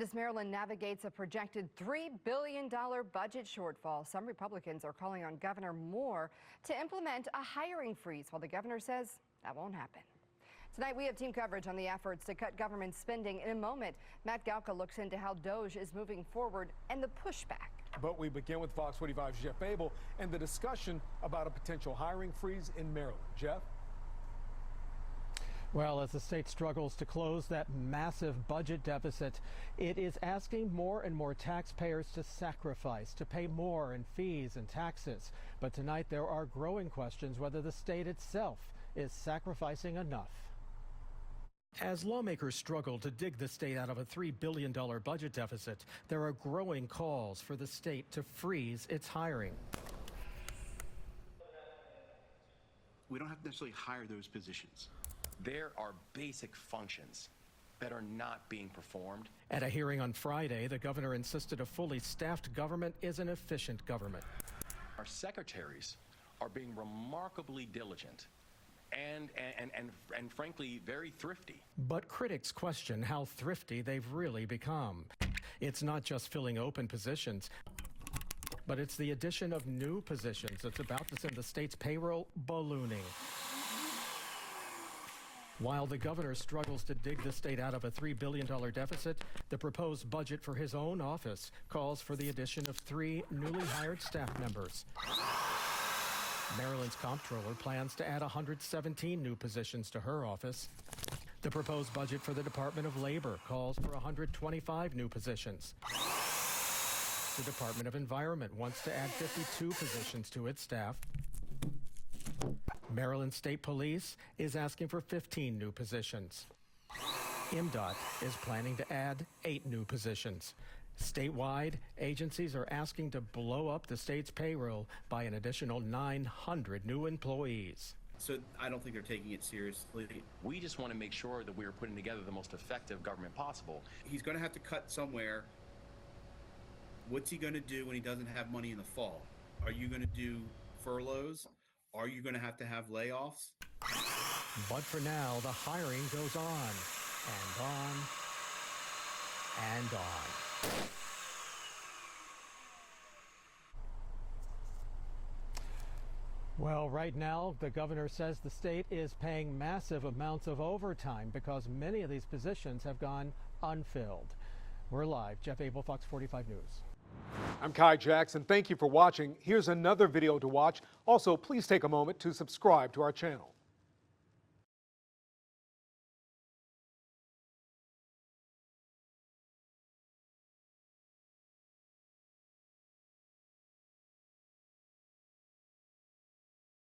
as Maryland navigates a projected $3 billion budget shortfall, some Republicans are calling on Governor Moore to implement a hiring freeze, while the governor says that won't happen. Tonight, we have team coverage on the efforts to cut government spending. In a moment, Matt Galka looks into how DOGE is moving forward and the pushback. But we begin with Fox 45's Jeff Abel and the discussion about a potential hiring freeze in Maryland. Jeff? Well, as the state struggles to close that massive budget deficit, it is asking more and more taxpayers to sacrifice, to pay more in fees and taxes. But tonight there are growing questions whether the state itself is sacrificing enough. As lawmakers struggle to dig the state out of a $3 billion budget deficit, there are growing calls for the state to freeze its hiring. We don't have to necessarily hire those positions. There are basic functions that are not being performed. At a hearing on Friday, the governor insisted a fully staffed government is an efficient government. Our secretaries are being remarkably diligent and frankly, very thrifty. But critics question how thrifty they've really become. It's not just filling open positions, but it's the addition of new positions that's about to send the state's payroll ballooning. While the governor struggles to dig the state out of a $3 billion deficit, the proposed budget for his own office calls for the addition of 3 newly hired staff members. Maryland's comptroller plans to add 117 new positions to her office. The proposed budget for the Department of Labor calls for 125 new positions. The Department of Environment wants to add 52 positions to its staff. Maryland State Police is asking for 15 new positions. MDOT is planning to add 8 new positions. Statewide, agencies are asking to blow up the state's payroll by an additional 900 new employees. So I don't think they're taking it seriously. We just want to make sure that we are putting together the most effective government possible. He's going to have to cut somewhere. What's he going to do when he doesn't have money in the fall? Are you going to do furloughs? Are you going to have layoffs? But for now, the hiring goes on and on and on. Well, right now, the governor says the state is paying massive amounts of overtime because many of these positions have gone unfilled. We're live. Jeff Abel, Fox 45 News. I'm Kai Jackson. Thank you for watching. Here's another video to watch. Also, please take a moment to subscribe to our channel.